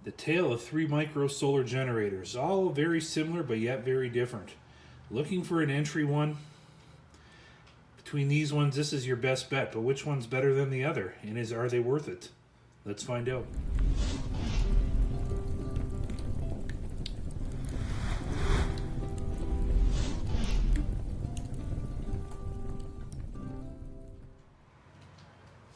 The tale of three micro solar generators, all very similar but yet very different. Looking for an entry one? Between these ones, this is your best bet, but which one's better than the other? And are they worth it? Let's find out.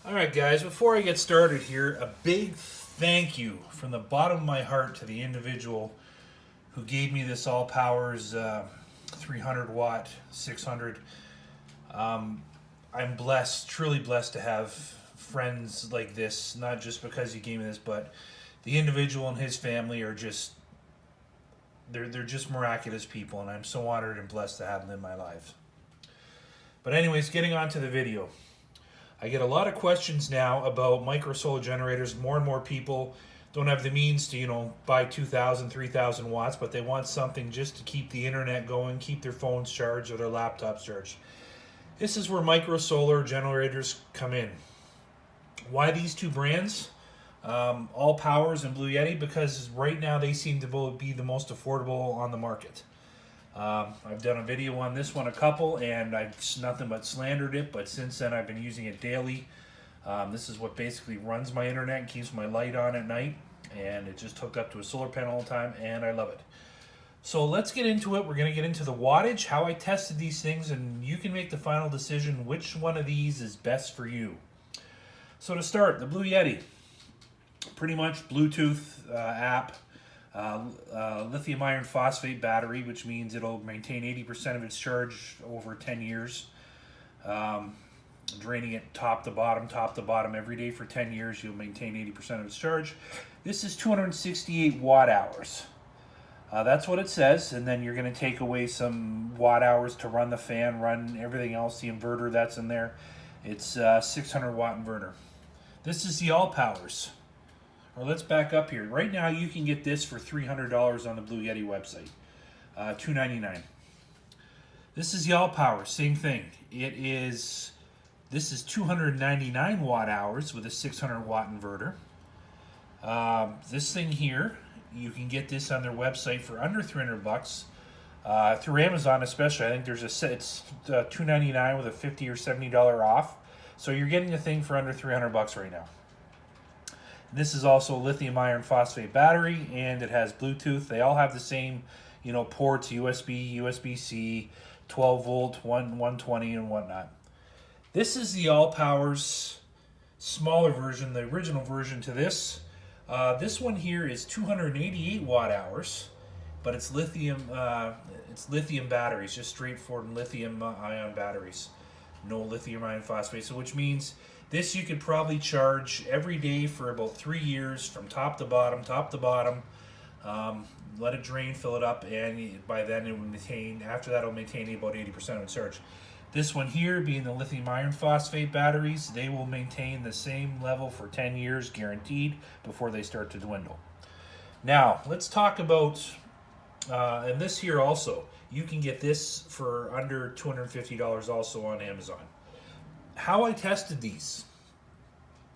Alright guys, before I get started here, a big thank you from the bottom of my heart to the individual who gave me this All Powers 300 watt 600. I'm blessed, truly blessed to have friends like this, not just because he gave me this, but the individual and his family are just, they're just miraculous people, and I'm so honored and blessed to have them in my life. But anyways, getting on to the video. I get a lot of questions now about micro solar generators. More and more people don't have the means to, buy 2,000, 3,000 watts, but they want something just to keep the internet going, keep their phones charged or their laptops charged. This is where micro solar generators come in. Why these two brands? All Powers and Blue Yeti, because right now they seem to be the most affordable on the market. I've done a video on this one and I've nothing but slandered it, but since then I've been using it daily. This is what basically runs my internet and keeps my light on at night, and it just hooked up to a solar panel all the time, and I love it. So let's get into it. We're going to get into the wattage, how I tested these things, and you can make the final decision which one of these is best for you. So to start, the Blue Yeti, pretty much Bluetooth app. Lithium iron phosphate battery, which means it'll maintain 80% of its charge over 10 years. Draining it top to bottom every day for 10 years, you'll maintain 80% of its charge. This is 268 watt hours. That's what it says, and then you're going to take away some watt hours to run the fan, run everything else, the inverter that's in there. It's a 600 watt inverter. This is the All Powers. Or let's back up here. Right now you can get this for $300 on the Blue Yeti website. $299. This is the All Power, same thing. This is 299 watt hours with a 600 watt inverter. This thing here, you can get this on their website for under 300 bucks. Through Amazon especially, I think it's $299 with a $50 or $70 off. So you're getting the thing for under 300 bucks right now. This is also a lithium iron phosphate battery, and it has Bluetooth. They all have the same, ports, USB, USB-C, 12 volt, 120, and whatnot. This is the All Powers smaller version, the original version to this. This one here is 288 watt hours, but it's lithium batteries, just straightforward lithium ion batteries. No lithium iron phosphate, so which means this you could probably charge every day for about 3 years from top to bottom. Let it drain, fill it up, and by then it will maintain, after that it'll maintain about 80% of its charge. This one here, being the lithium iron phosphate batteries, they will maintain the same level for 10 years guaranteed before they start to dwindle. Now, let's talk about, and this here also, you can get this for under $250 also on Amazon. How I tested these,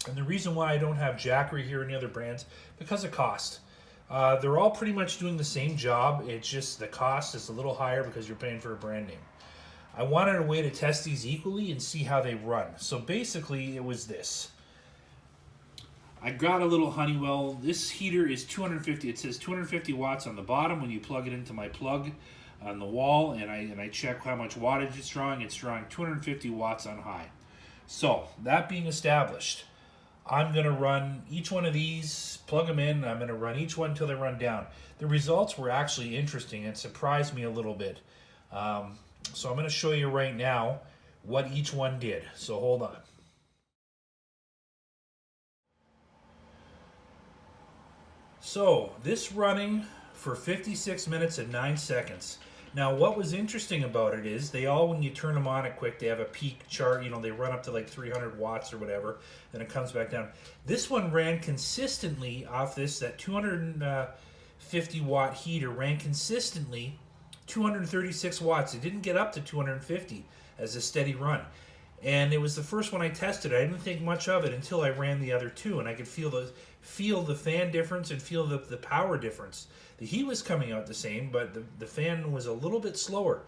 and the reason why I don't have Jackery here or any other brands, because of cost. They're all pretty much doing the same job, it's just the cost is a little higher because you're paying for a brand name. I wanted a way to test these equally and see how they run. So basically it was this. I got a little Honeywell. This heater is 250, it says 250 watts on the bottom when you plug it into my plug on the wall, and I check how much wattage it's drawing. It's drawing 250 watts on high. So, that being established, I'm going to run each one of these, plug them in, I'm going to run each one until they run down. The results were actually interesting and surprised me a little bit. So I'm going to show you right now what each one did. So hold on. So, this running for 56 minutes and 9 seconds. Now, what was interesting about it is they all, when you turn them on it quick, they have a peak chart. They run up to like 300 watts or whatever. Then it comes back down. This one ran consistently off that 250 watt heater ran consistently 236 watts. It didn't get up to 250 as a steady run. And it was the first one I tested. I didn't think much of it until I ran the other two, and I could feel the fan difference and feel the power difference. The heat was coming out the same, but the fan was a little bit slower.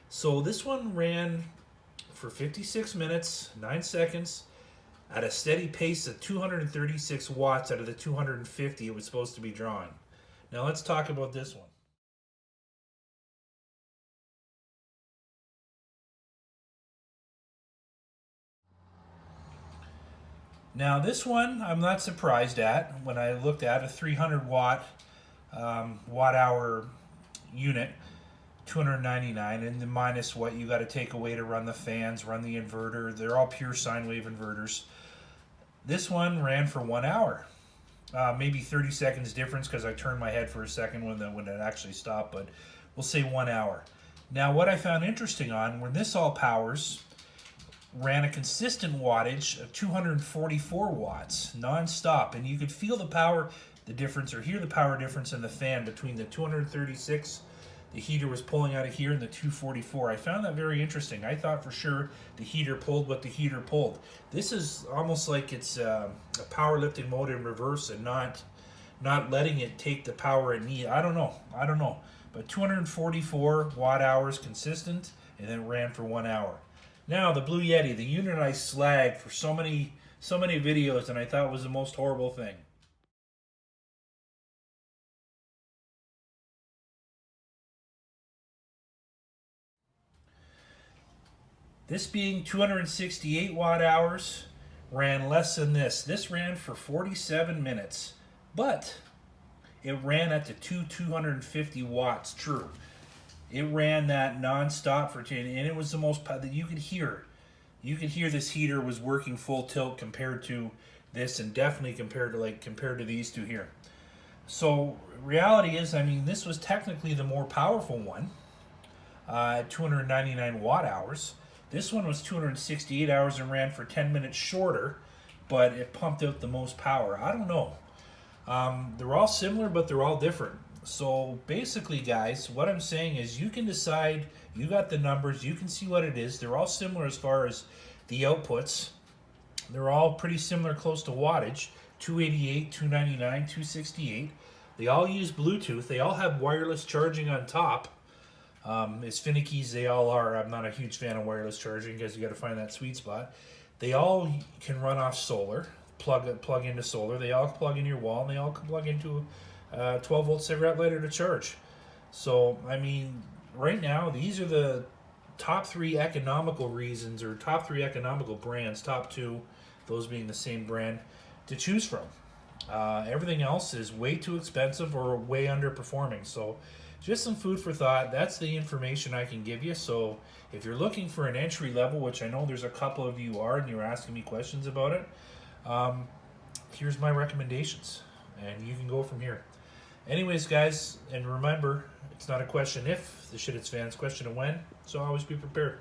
So this one ran for 56 minutes, 9 seconds, at a steady pace of 236 watts out of the 250 it was supposed to be drawing. Now let's talk about this one. Now this one I'm not surprised at when I looked at a 300 watt hour unit, 299, and the minus what you got to take away to run the fans, run the inverter. They're all pure sine wave inverters. This one ran for 1 hour. Maybe 30 seconds difference because I turned my head for a second when it actually stopped, but we'll say 1 hour. Now what I found interesting on, when this all powers, ran a consistent wattage of 244 watts non-stop, and you could feel the difference, or hear the power difference in the fan between the 236 the heater was pulling out of here and the 244. I found that very interesting. I thought for sure the heater pulled what the heater pulled. This is almost like it's a powerlifting mode in reverse and not letting it take the power it needs. I don't know. But 244 watt hours consistent, and then it ran for 1 hour. Now the Blue Yeti, the unit I slagged for so many videos, and I thought was the most horrible thing. This being 268 watt hours, ran less than this. This ran for 47 minutes, but it ran at the 250 watts true. It ran that non-stop for 10, and it was the most that you could hear. You could hear this heater was working full tilt compared to this, and definitely compared to these two here. So reality is, I mean, this was technically the more powerful one at 299 watt hours. This one was 268 hours and ran for 10 minutes shorter, but it pumped out the most power. I don't know. They're all similar, but they're all different. So basically, guys, what I'm saying is you can decide, you got the numbers, you can see what it is. They're all similar as far as the outputs. They're all pretty similar, close to wattage, 288, 299, 268. They all use Bluetooth. They all have wireless charging on top. As finicky as they all are, I'm not a huge fan of wireless charging because you got to find that sweet spot. They all can run off solar, plug into solar. They all plug into your wall, and they all can plug into a 12-volt cigarette lighter to charge. So, I mean, right now, these are the top 3 economical reasons, or top 3 economical brands, top 2, those being the same brand, to choose from. Everything else is way too expensive or way underperforming. So just some food for thought. That's the information I can give you. So if you're looking for an entry level, which I know there's a couple of you are, and you're asking me questions about it, here's my recommendations, and you can go from here. Anyways, guys, and remember, it's not a question if the shit hits fans, it's a question of when, so always be prepared.